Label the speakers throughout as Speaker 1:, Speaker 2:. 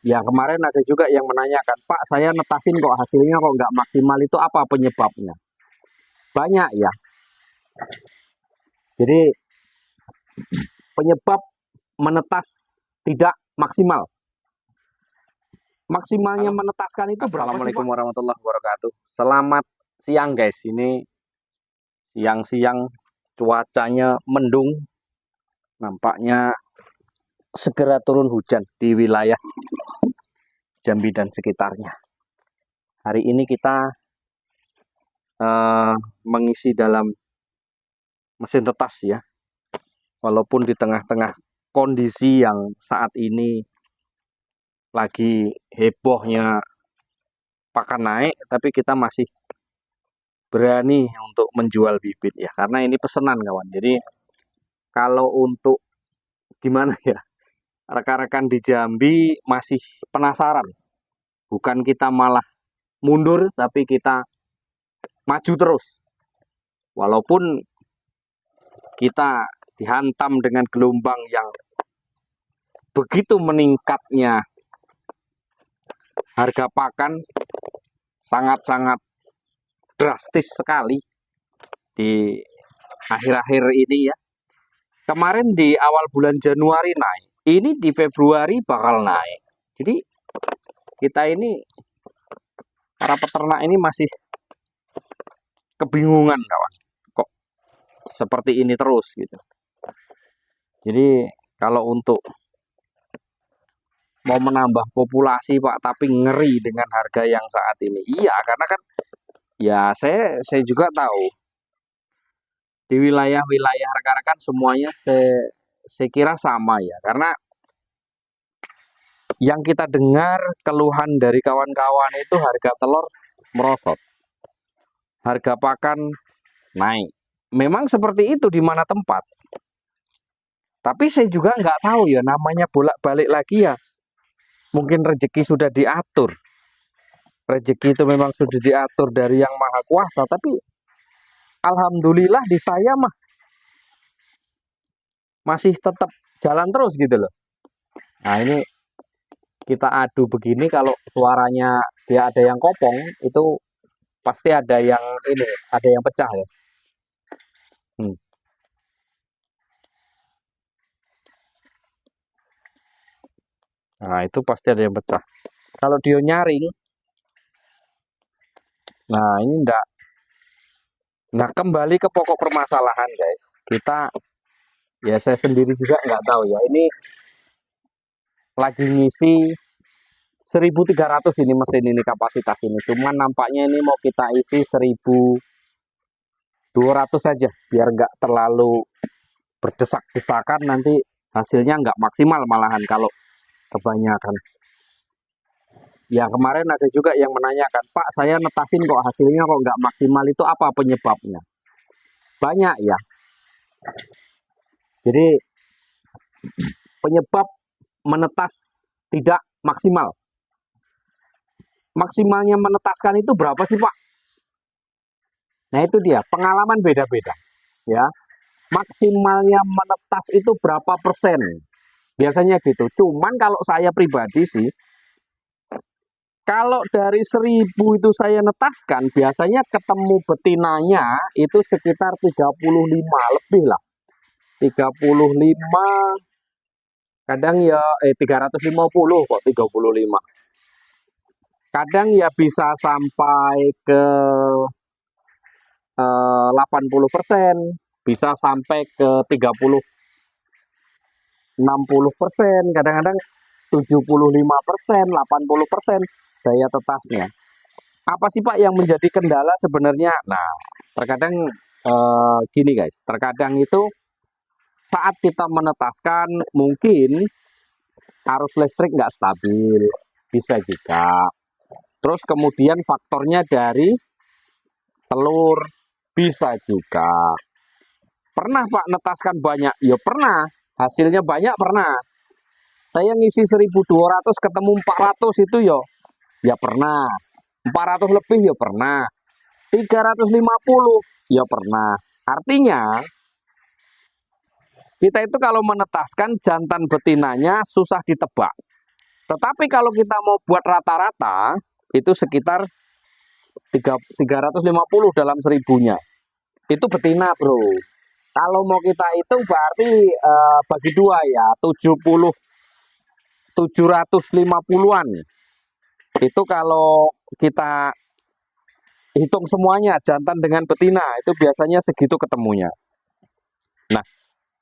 Speaker 1: Ya kemarin ada juga yang menanyakan, Pak, saya netasin kok hasilnya kok nggak maksimal, itu apa penyebabnya? Banyak ya. Jadi penyebab menetas tidak maksimal. Maksimalnya menetaskan itu berapa sih, Pak?
Speaker 2: Assalamualaikum warahmatullahi wabarakatuh. Selamat siang guys. Ini siang-siang cuacanya mendung. Nampaknya segera turun hujan di wilayah Jambi dan sekitarnya. Hari ini kita mengisi dalam mesin tetas ya. Walaupun di tengah-tengah kondisi yang saat ini lagi hebohnya pakan naik, tapi kita masih berani untuk menjual bibit ya, karena ini pesanan kawan. Jadi kalau untuk gimana ya, rekan-rekan di Jambi masih penasaran, bukan kita malah mundur, tapi kita maju terus. Walaupun kita dihantam dengan gelombang yang begitu meningkatnya harga pakan, sangat-sangat drastis sekali di akhir-akhir ini ya. Kemarin di awal bulan Januari naik, ini di Februari bakal naik. Jadi kita ini, para peternak ini masih kebingungan kawan, kok seperti ini terus gitu. Jadi kalau untuk mau menambah populasi Pak, tapi ngeri dengan harga yang saat ini. Iya, karena kan ya saya juga tahu di wilayah-wilayah rekan-rekan semuanya saya kira sama ya, karena yang kita dengar keluhan dari kawan-kawan itu harga telur merosot, harga pakan naik. Memang seperti itu di mana tempat. Tapi saya juga nggak tahu ya, namanya bolak-balik lagi ya. Mungkin rezeki sudah diatur. Rezeki itu memang sudah diatur dari Yang Maha Kuasa, tapi alhamdulillah di saya mah masih tetap jalan terus gitu loh. Nah, ini kita adu begini, kalau suaranya dia ada yang kopong, itu pasti ada yang ini, ada yang pecah ya. Nah, itu pasti ada yang pecah. Kalau dia nyaring, nah ini enggak. Nah, kembali ke pokok permasalahan guys. Kita, ya saya sendiri juga nggak tahu ya. Ini lagi ngisi 1.300 ini mesin ini, kapasitas ini. Cuman nampaknya ini mau kita isi 1.200 saja, biar nggak terlalu berdesak-desakan, nanti hasilnya nggak maksimal malahan kalau kebanyakan. Ya kemarin ada juga yang menanyakan, Pak, saya netasin kok hasilnya kok nggak maksimal, itu apa penyebabnya? Banyak ya. Jadi penyebab menetas tidak maksimal. Maksimalnya menetaskan itu berapa sih Pak? Nah itu dia, pengalaman beda-beda ya. Maksimalnya menetas itu berapa persen? Biasanya gitu. Cuman kalau saya pribadi sih, kalau dari 1.000 itu saya netaskan, biasanya ketemu betinanya itu sekitar 35 lebih lah. 35, kadang ya 350 kok, 35. Kadang ya bisa sampai ke 80%, bisa sampai ke 60%, kadang-kadang 75%, 80% daya tetasnya. Apa sih Pak yang menjadi kendala sebenarnya? Nah, terkadang gini guys, terkadang itu saat kita menetaskan mungkin arus listrik nggak stabil, bisa juga. Terus kemudian faktornya dari telur, bisa juga. Pernah Pak netaskan banyak? Ya pernah. Hasilnya banyak pernah. Saya ngisi 1.200 ketemu 400 itu ya pernah. 400 lebih ya pernah. 350 ya pernah. Artinya kita itu kalau menetaskan jantan betinanya susah ditebak. Tetapi kalau kita mau buat rata-rata, itu sekitar 350 dalam 1000-nya. Itu betina, bro. Kalau mau kita hitung berarti bagi dua ya, 750-an. Itu kalau kita hitung semuanya, jantan dengan betina, itu biasanya segitu ketemunya. Nah,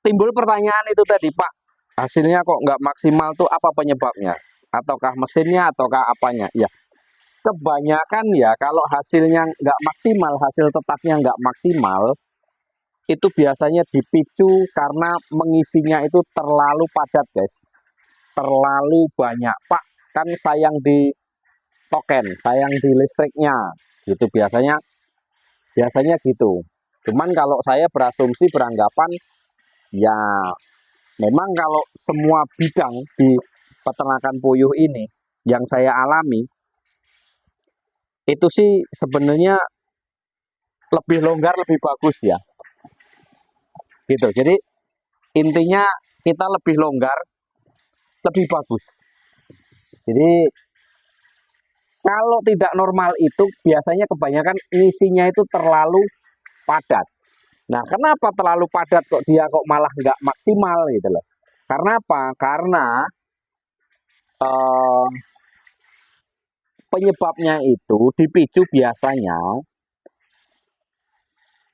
Speaker 2: timbul pertanyaan itu tadi, Pak, hasilnya kok nggak maksimal tuh apa penyebabnya? Ataukah mesinnya, ataukah apanya? Ya, kebanyakan ya kalau hasilnya nggak maksimal, hasil tetasnya nggak maksimal, itu biasanya dipicu karena mengisinya itu terlalu padat, guys. Terlalu banyak. Pak, kan sayang di token, sayang di listriknya. Gitu biasanya gitu. Cuman kalau saya beranggapan ya memang kalau semua bidang di peternakan puyuh ini yang saya alami itu sih sebenarnya lebih longgar lebih bagus ya. Gitu. Jadi intinya kita lebih longgar lebih bagus. Jadi kalau tidak normal itu biasanya kebanyakan isinya itu terlalu padat. Nah, kenapa terlalu padat kok dia kok malah nggak maksimal gitu loh? Karena apa? Karena eh, penyebabnya itu dipicu biasanya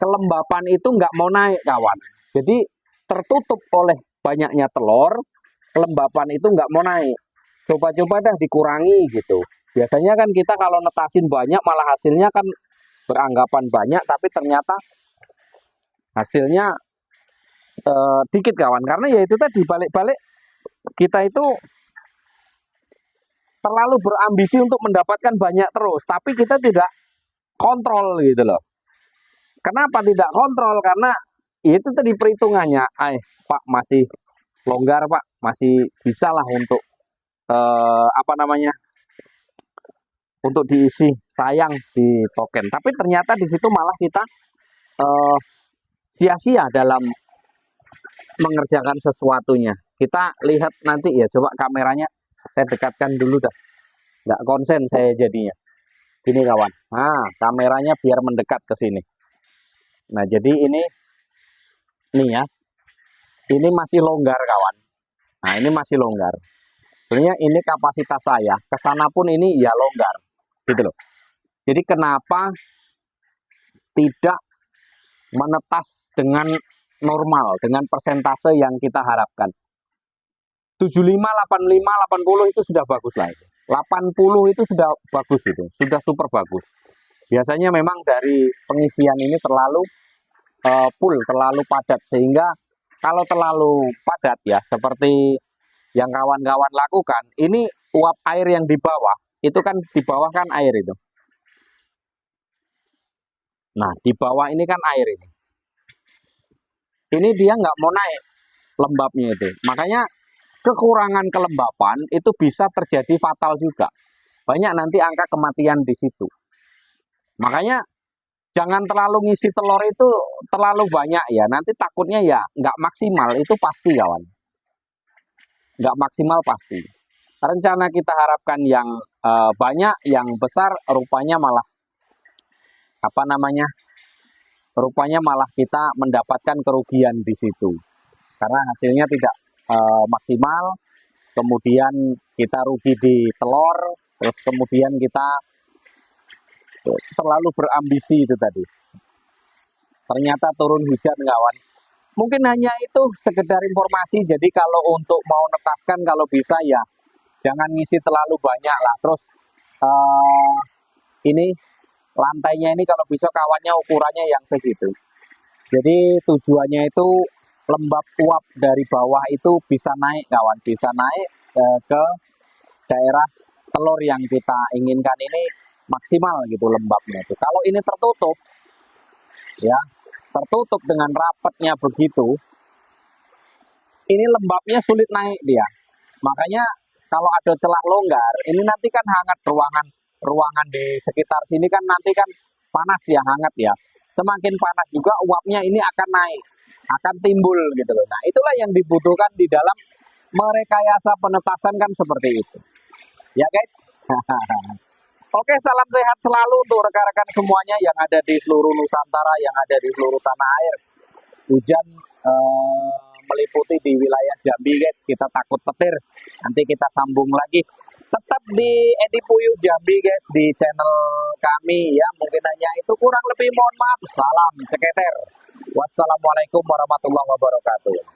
Speaker 2: kelembapan itu nggak mau naik, kawan. Jadi tertutup oleh banyaknya telur, kelembapan itu nggak mau naik. Coba-coba dah dikurangi gitu. Biasanya kan kita kalau netasin banyak malah hasilnya kan beranggapan banyak, tapi ternyata hasilnya dikit, kawan. Karena ya itu tadi balik-balik kita itu terlalu berambisi untuk mendapatkan banyak terus, tapi kita tidak kontrol gitu loh. Kenapa tidak kontrol? Karena itu tadi perhitungannya, Pak masih longgar, Pak, masih bisa lah untuk apa namanya, untuk diisi sayang di token. Tapi ternyata di situ malah kita sia-sia dalam mengerjakan sesuatunya. Kita lihat nanti ya, coba kameranya saya dekatkan dulu dah. Nggak konsen saya jadinya. Gini kawan, nah kameranya biar mendekat ke sini. Nah jadi ini nih ya, ini masih longgar kawan. Nah ini masih longgar. Sebenarnya ini kapasitas saya, kesana pun ini ya longgar, gitu loh. Jadi kenapa tidak menetas dengan normal, dengan persentase yang kita harapkan? 75, 85, 80 itu sudah bagus lah itu. 80 itu sudah bagus itu, sudah super bagus. Biasanya memang dari pengisian ini terlalu full, terlalu padat, sehingga kalau terlalu padat ya seperti yang kawan-kawan lakukan, ini uap air yang di bawah itu kan, di bawah kan air itu. Nah di bawah ini kan air ini dia nggak mau naik lembabnya itu, makanya kekurangan kelembapan itu bisa terjadi fatal juga. Banyak nanti angka kematian di situ. Makanya jangan terlalu ngisi telur itu terlalu banyak ya, nanti takutnya ya nggak maksimal, itu pasti kawan. Nggak maksimal pasti. Rencana kita harapkan yang banyak, yang besar, rupanya malah apa namanya? Rupanya malah kita mendapatkan kerugian di situ. Karena hasilnya tidak maksimal, kemudian kita rugi di telur, terus kemudian kita terlalu berambisi itu tadi. Ternyata turun hujan, kawan. Mungkin hanya itu sekedar informasi. Jadi kalau untuk mau netaskan, kalau bisa ya jangan ngisi terlalu banyak lah. Terus ini lantainya ini kalau bisa kawannya ukurannya yang segitu. Jadi tujuannya itu lembab uap dari bawah itu bisa naik, kawan. Bisa naik ke daerah telur yang kita inginkan ini maksimal gitu lembabnya itu. Kalau ini tertutup, ya tertutup dengan rapatnya begitu, ini lembabnya sulit naik dia. Makanya kalau ada celah longgar, ini nanti kan hangat ruangan di sekitar sini kan nanti kan panas ya, hangat ya. Semakin panas juga uapnya ini akan naik, akan timbul gitu loh. Nah itulah yang dibutuhkan di dalam merekayasa penetasan kan seperti itu.
Speaker 1: Ya guys. Oke, salam sehat selalu untuk rekan-rekan semuanya yang ada di seluruh Nusantara, yang ada di seluruh tanah air. Hujan meliputi di wilayah Jambi guys, kita takut petir. Nanti kita sambung lagi. Tetap di Edi Puyuh Jambi guys, di channel kami ya. Mungkin hanya itu, kurang lebih mohon maaf. Salam ceketer. Wassalamualaikum warahmatullahi wabarakatuh.